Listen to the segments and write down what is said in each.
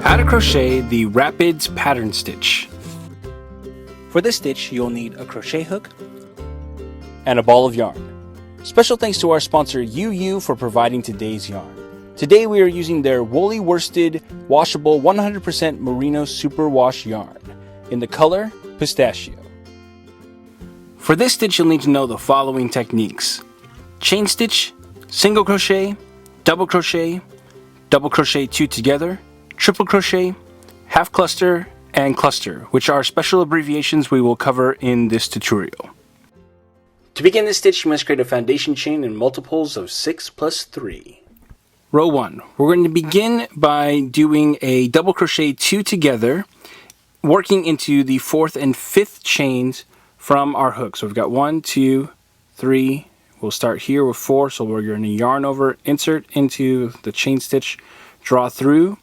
How to crochet the Rapids pattern stitch. For this stitch, you'll need a crochet hook and a ball of yarn. Special thanks to our sponsor UU for providing today's yarn. Today we are using their woolly worsted washable 100% merino superwash yarn in the color pistachio. For this stitch, you'll need to know the following techniques: chain stitch, single crochet, double crochet 2 together, triple crochet, half cluster, and cluster, which are special abbreviations we will cover in this tutorial. To begin this stitch, you must create a foundation chain in multiples of 6 plus 3. Row 1. We're going to begin by doing a double crochet 2 together, working into the 4th and 5th chains from our hook. So we've got 1, 2, 3. We'll start here with 4, so we're going to yarn over, insert into the chain stitch, draw through,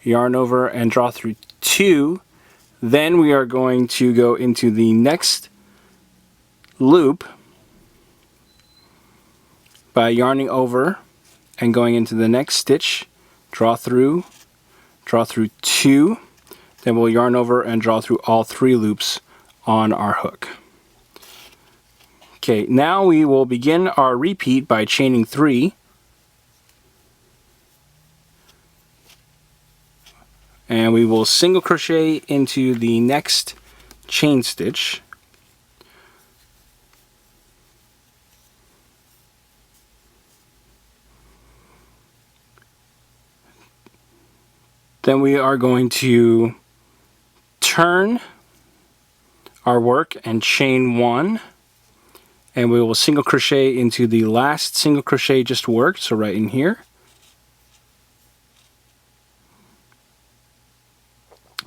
yarn over, and draw through 2. Then we are going to go into the next loop by yarning over and going into the next stitch, draw through 2. Then we'll yarn over and draw through all 3 loops on our hook. Okay, now we will begin our repeat by chaining 3. And we will single crochet into the next chain stitch. Then we are going to turn our work and chain 1, and we will single crochet into the last single crochet just worked, so right in here.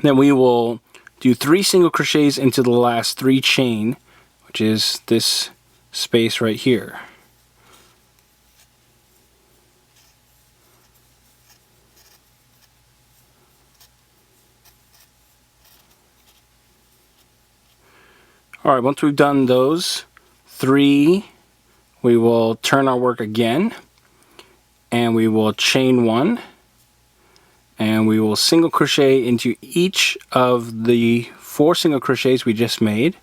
Then we will do 3 single crochets into the last 3 chain, which is this space right here. Alright, once we've done those 3, we will turn our work again, and we will chain 1. And we will single crochet into each of the 4 single crochets we just made.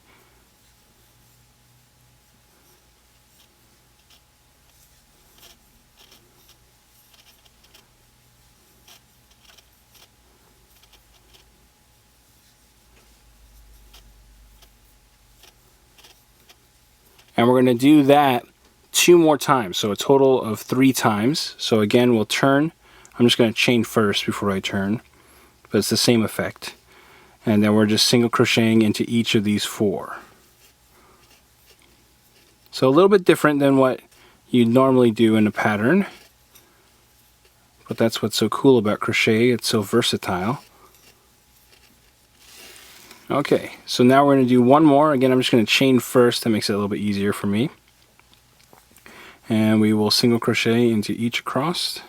And we're going to do that 2 more times, so a total of 3 times. So again, we'll turn. I'm just going to chain first before I turn, but it's the same effect. And then we're just single crocheting into each of these 4. So a little bit different than what you normally do in a pattern, but that's what's so cool about crochet. It's so versatile. Okay, so now we're going to do 1 more. Again, I'm just going to chain first. That makes it a little bit easier for me. And we will single crochet into each across.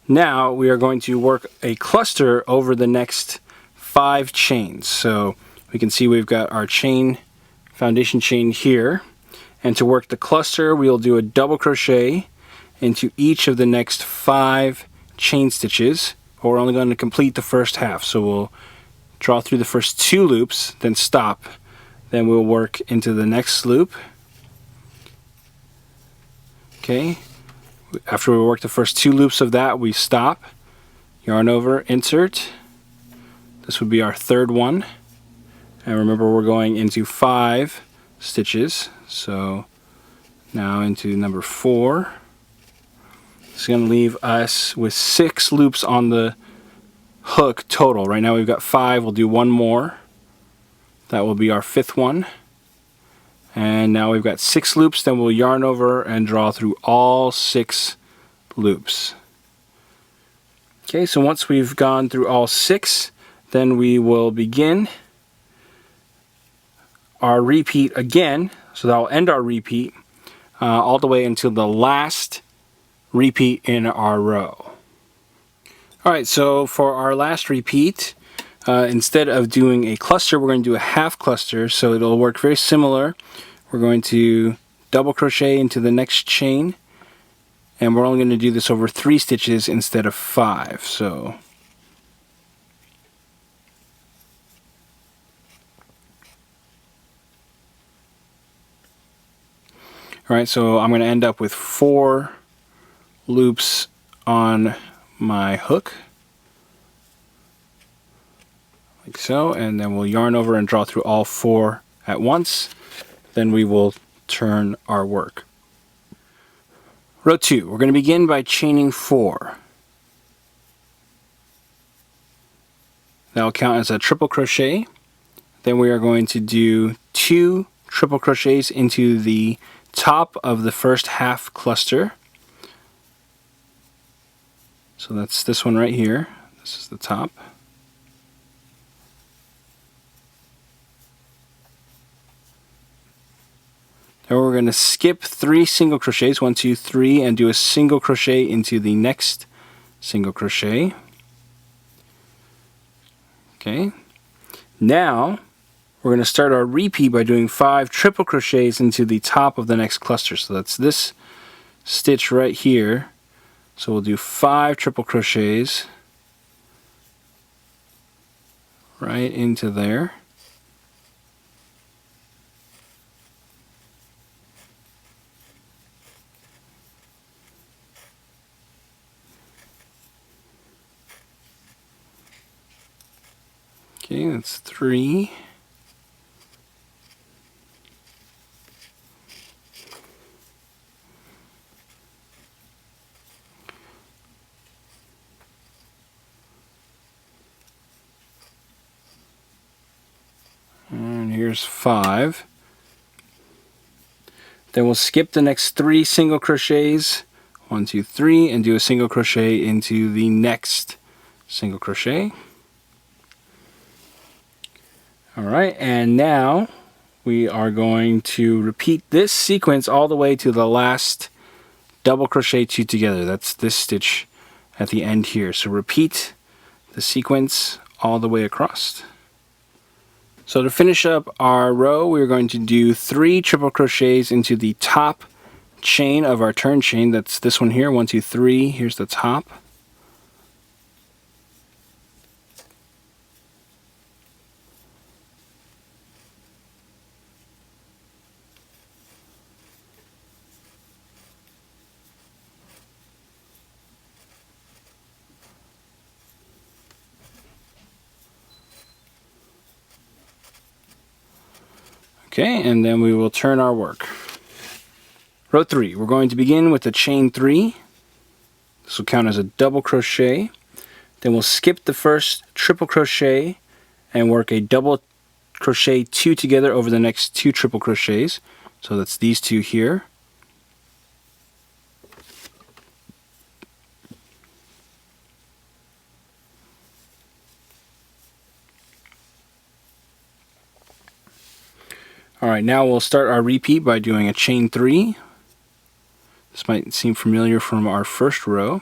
Now we are going to work a cluster over the next 5 chains. So we can see we've got our chain, foundation chain here. And to work the cluster, we'll do a double crochet into each of the next 5 chain stitches. But we're only going to complete the first half. So we'll draw through the first 2 loops, then stop. Then we'll work into the next loop. Okay. After we work the first 2 loops of that, we stop, yarn over, insert. This would be our 3rd one. And remember, we're going into 5 stitches. So now into number 4. It's going to leave us with 6 loops on the hook total. Right now we've got 5. We'll do 1 more. That will be our 5th one. And now we've got 6 loops, then we'll yarn over and draw through all 6 loops. Okay, so once we've gone through all 6, then we will begin our repeat again. So that will end our repeat all the way until the last repeat in our row. Alright, so for our last repeat, Instead of doing a cluster, we're going to do a half cluster, so it'll work very similar. We're going to double crochet into the next chain, and we're only going to do this over 3 stitches instead of 5. So alright, so I'm going to end up with 4 loops on my hook, like so, and then we'll yarn over and draw through all 4 at once. Then we will turn our work. Row 2, we're going to begin by chaining 4. That will count as a triple crochet. Then we are going to do 2 triple crochets into the top of the first half cluster. So that's this one right here. This is the top. Then we're going to skip 3 single crochets, 1, 2, 3, and do a single crochet into the next single crochet. Okay. Now we're going to start our repeat by doing 5 triple crochets into the top of the next cluster. So that's this stitch right here. So we'll do 5 triple crochets right into there. Okay, that's 3. And here's 5. Then we'll skip the next 3 single crochets, 1, 2, 3, and do a single crochet into the next single crochet. Alright, and now we are going to repeat this sequence all the way to the last double crochet 2 together. That's this stitch at the end here. So repeat the sequence all the way across. So to finish up our row, we're going to do 3 triple crochets into the top chain of our turn chain. That's this one here, 1, 2, 3. Here's the top. Okay, and then we will turn our work. Row 3, we're going to begin with a chain 3. This will count as a double crochet. Then we'll skip the first triple crochet and work a double crochet 2 together over the next 2 triple crochets. So that's these 2 here. Alright, now we'll start our repeat by doing a chain 3. This might seem familiar from our first row.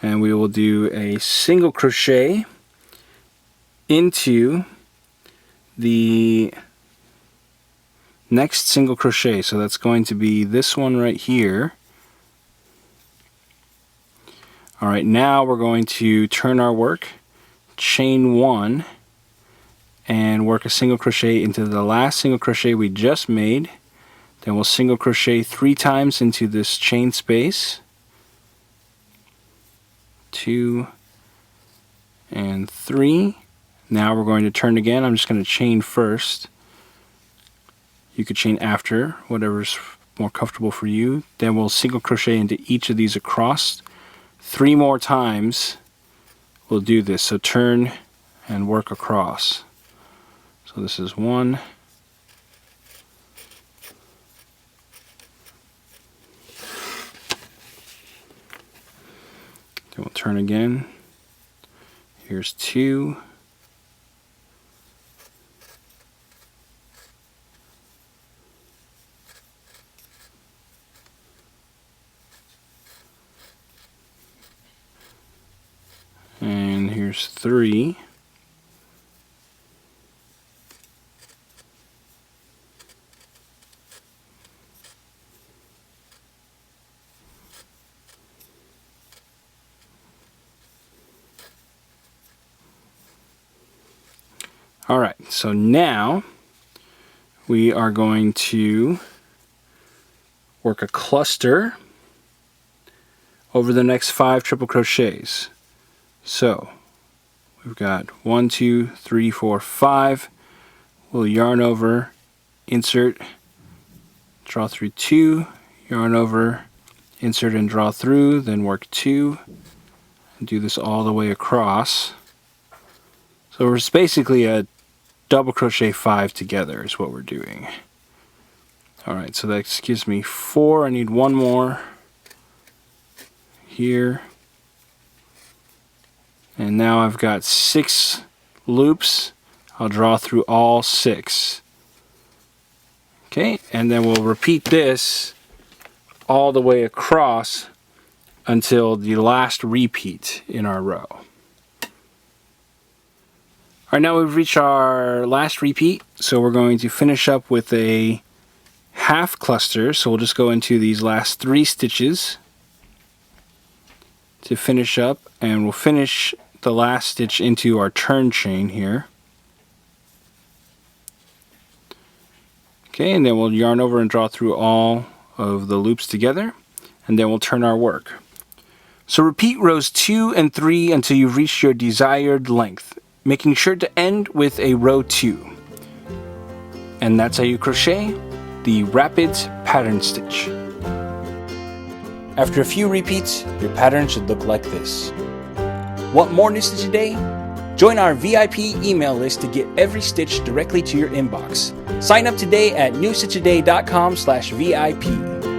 And we will do a single crochet into the next single crochet. So that's going to be this one right here. Alright, now we're going to turn our work, chain 1, and work a single crochet into the last single crochet we just made. Then we'll single crochet 3 times into this chain space. 2 and 3. Now we're going to turn again. I'm just going to chain first. You could chain after, whatever's more comfortable for you. Then we'll single crochet into each of these across. 3 more times we'll do this. So turn and work across. So this is 1. Then we'll turn again. Here's 2. And here's 3. Alright, so now we are going to work a cluster over the next 5 triple crochets. So we've got 1, 2, 3, 4, 5. We'll yarn over, insert, draw through 2, yarn over, insert and draw through, then work 2, and do this all the way across. So it's basically a double crochet 5 together is what we're doing. Alright, so that gives me 4. I need one more here. And now I've got 6 loops. I'll draw through all 6. Okay, and then we'll repeat this all the way across until the last repeat in our row. Alright, now we've reached our last repeat, so we're going to finish up with a half cluster. So we'll just go into these last 3 stitches to finish up, and we'll finish the last stitch into our turn chain here. Okay, and then we'll yarn over and draw through all of the loops together, and then we'll turn our work. So repeat rows 2 and 3 until you've reached your desired length, making sure to end with a row 2. And that's how you crochet the Rapids pattern stitch. After a few repeats, your pattern should look like this. Want more New Stitch a Day? Join our VIP email list to get every stitch directly to your inbox. Sign up today at newstitchaday.com/VIP.